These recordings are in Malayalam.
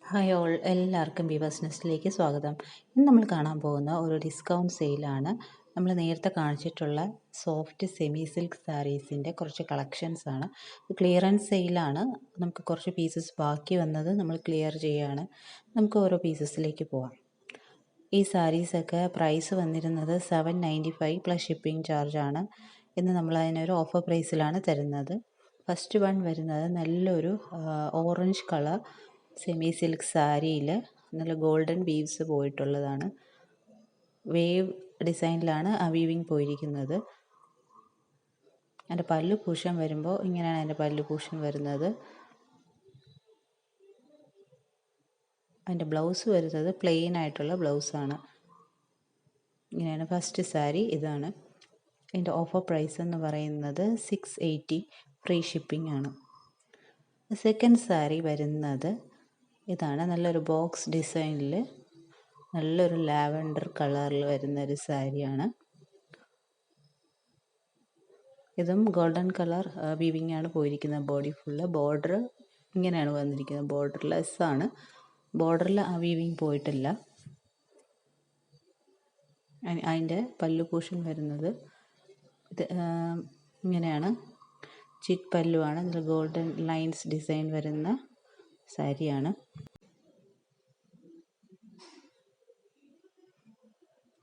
ഹായ് ഓൾ, എല്ലാവർക്കും ബീവേഴ്സ് നെസ്റ്റിലേക്ക് സ്വാഗതം. ഇന്ന് നമ്മൾ കാണാൻ പോകുന്ന ഒരു ഡിസ്കൗണ്ട് സെയിലാണ്. നമ്മൾ നേരത്തെ കാണിച്ചിട്ടുള്ള സോഫ്റ്റ് സെമി സിൽക്ക് സാരീസിൻ്റെ കുറച്ച് കളക്ഷൻസ് ആണ്. ക്ലിയറൻസ് സെയിലാണ്. നമുക്ക് കുറച്ച് പീസസ് ബാക്കി വന്നത് നമ്മൾ ക്ലിയർ ചെയ്യുകയാണ്. നമുക്ക് ഓരോ പീസസിലേക്ക് പോവാം. ഈ സാരീസൊക്കെ പ്രൈസ് വന്നിരുന്നത് 795 പ്ലസ് ഷിപ്പിംഗ് ചാർജാണ്. ഇന്ന് നമ്മൾ അതിനൊരു ഓഫർ പ്രൈസിലാണ് തരുന്നത്. ഫസ്റ്റ് വൺ വരുന്നത് നല്ലൊരു ഓറഞ്ച് കളർ സെമി സിൽക്ക് സാരിയിൽ നല്ല ഗോൾഡൻ ബീവ്സ് പോയിട്ടുള്ളതാണ്. വേവ് ഡിസൈനിലാണ് ആ വീവിങ് പോയിരിക്കുന്നത്. അതിൻ്റെ പല്ലു പൂഷൻ വരുമ്പോൾ ഇങ്ങനെയാണ് അതിൻ്റെ പല്ലു പൂഷൻ വരുന്നത്. അതിൻ്റെ ബ്ലൗസ് വരുന്നത് പ്ലെയിൻ ആയിട്ടുള്ള ബ്ലൗസാണ്. ഇങ്ങനെയാണ് ഫസ്റ്റ് സാരി. ഇതാണ് ഇതിൻ്റെ ഓഫർ പ്രൈസ് എന്ന് പറയുന്നത് 680 ഫ്രീ ഷിപ്പിംഗ് ആണ്. സെക്കൻഡ് സാരി വരുന്നത് ഇതാണ്. നല്ലൊരു ബോക്സ് ഡിസൈനിൽ നല്ലൊരു ലാവൻഡർ കളറിൽ വരുന്നൊരു സാരിയാണ്. ഇതും ഗോൾഡൻ കളർ വീവിങ് ആണ് പോയിരിക്കുന്നത്. ബോഡി ഫുള്ള് ബോർഡർ ഇങ്ങനെയാണ് വന്നിരിക്കുന്നത്. ബോർഡർ ലെസ് ആണ്. ബോർഡറിൽ ആ വീവിങ് പോയിട്ടില്ല. അതിൻ്റെ പല്ലു പോർഷൻ വരുന്നത് ഇത് ഇങ്ങനെയാണ്. ചിറ്റ് പല്ലുവാണ്. ഇതിൽ ഗോൾഡൻ ലൈൻസ് ഡിസൈൻ വരുന്ന സാരിയാണ്.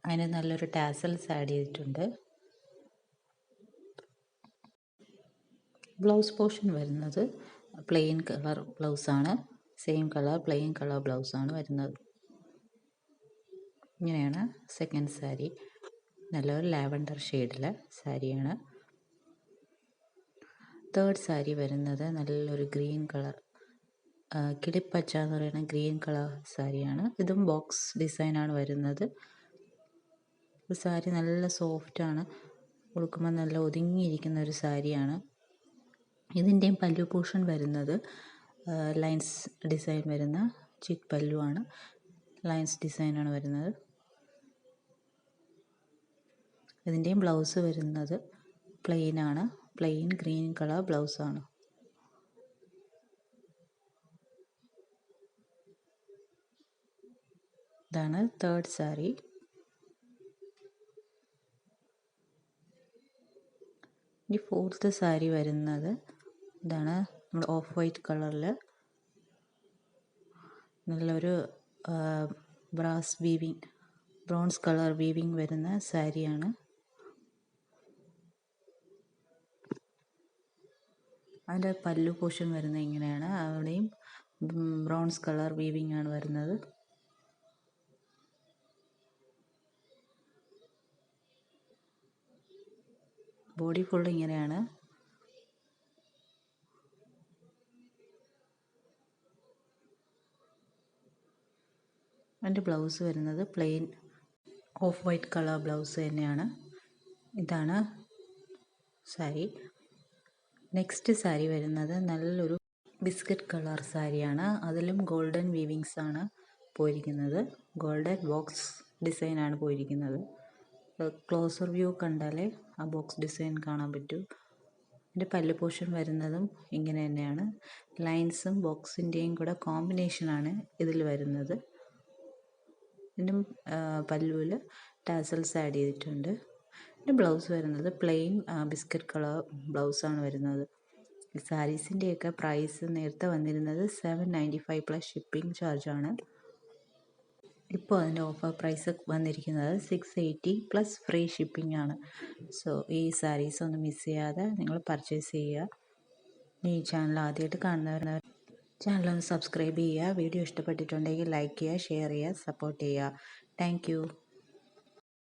അതിന് നല്ലൊരു ടാസൽസ് ആഡ് ചെയ്തിട്ടുണ്ട്. ബ്ലൗസ് പോർഷൻ വരുന്നത് പ്ലെയിൻ കളർ ബ്ലൗസാണ്. സെയിം കളർ പ്ലെയിൻ കളർ ബ്ലൗസാണ് വരുന്നത്. ഇങ്ങനെയാണ് സെക്കൻഡ് സാരി. നല്ലൊരു ലാവൻഡർ ഷെയ്ഡിലെ സാരിയാണ്. തേർഡ് സാരി വരുന്നത് നല്ലൊരു ഗ്രീൻ കളർ കിളിപ്പച്ച എന്ന് പറയുന്ന ഗ്രീൻ കളർ സാരിയാണ്. ഇതും ബോക്സ് ഡിസൈനാണ് വരുന്നത്. സാരി നല്ല സോഫ്റ്റാണ്. ഉടുക്കുമ്പോൾ നല്ല ഒതുങ്ങിയിരിക്കുന്ന ഒരു സാരിയാണ്. ഇതിൻ്റെയും പല്ലു പോർഷൻ വരുന്നത് ലൈൻസ് ഡിസൈൻ വരുന്ന ചിറ്റ് പല്ലുവാണ്. ലൈൻസ് ഡിസൈനാണ് വരുന്നത്. ഇതിൻ്റെയും ബ്ലൗസ് വരുന്നത് പ്ലെയിൻ ആണ്. പ്ലെയിൻ ഗ്രീൻ കളർ ബ്ലൗസാണ്. ഇതാണ് തേർഡ് സാരി. ഇനി ഫോർത്ത് സാരി വരുന്നത് ഇതാണ്. നമ്മുടെ ഓഫ് വൈറ്റ് കളറിൽ നല്ലൊരു brass weaving bronze colour weaving വരുന്ന സാരിയാണ്. അതിൻ്റെ പല്ലു പോർഷൻ വരുന്നത് ഇങ്ങനെയാണ്. അവിടെയും ബ്രൗൺസ് കളർ വീവിങ് ആണ് വരുന്നത്. ബോഡി ഫുൾ ഇങ്ങനെയാണ്. അതിൻ്റെ ബ്ലൗസ് വരുന്നത് plain of white colour blouse തന്നെയാണ്. ഇതാണ് സാരി. നെക്സ്റ്റ് സാരി വരുന്നത് നല്ലൊരു ബിസ്ക്കറ്റ് കളർ സാരിയാണ്. അതിലും ഗോൾഡൻ വീവിങ്സ് ആണ് പോയിരിക്കുന്നത്. ഗോൾഡൻ ബോക്സ് ഡിസൈനാണ് പോയിരിക്കുന്നത്. ക്ലോസർ വ്യൂ കണ്ടാലേ ആ ബോക്സ് ഡിസൈൻ കാണാൻ പറ്റൂ. ഇതിൻ്റെ പല്ലു പോർഷൻ വരുന്നതും ഇങ്ങനെ തന്നെയാണ്. ലൈൻസും ബോക്സിൻ്റെയും കൂടെ കോമ്പിനേഷനാണ് ഇതിൽ വരുന്നത്. ഇതിൻ്റെ പല്ലുവിൽ ടാസൽസ് ആഡ് ചെയ്തിട്ടുണ്ട്. ഇതിൻ്റെ ബ്ലൗസ് വരുന്നത് പ്ലെയിൻ ബിസ്ക്കറ്റ് കളർ ബ്ലൗസാണ് വരുന്നത്. ഈ സാരീസിൻ്റെയൊക്കെ പ്രൈസ് നേരത്തെ വന്നിരുന്നത് 795 പ്ലസ് ഷിപ്പിംഗ് ചാർജാണ്. ഇപ്പോൾ അതിൻ്റെ ഓഫർ പ്രൈസ് വന്നിരിക്കുന്നത് 680 പ്ലസ് ഫ്രീ ഷിപ്പിംഗ് ആണ്. സോ ഈ സാരീസ് ഒന്നും മിസ് ചെയ്യാതെ നിങ്ങൾ പർച്ചേസ് ചെയ്യുക. ഈ ചാനൽ ആദ്യമായിട്ട് കാണുന്നവർ ചാനലൊന്ന് സബ്സ്ക്രൈബ് ചെയ്യുക. വീഡിയോ ഇഷ്ടപ്പെട്ടിട്ടുണ്ടെങ്കിൽ ലൈക്ക് ചെയ്യുക, ഷെയർ ചെയ്യുക, സപ്പോർട്ട് ചെയ്യുക. Thank you.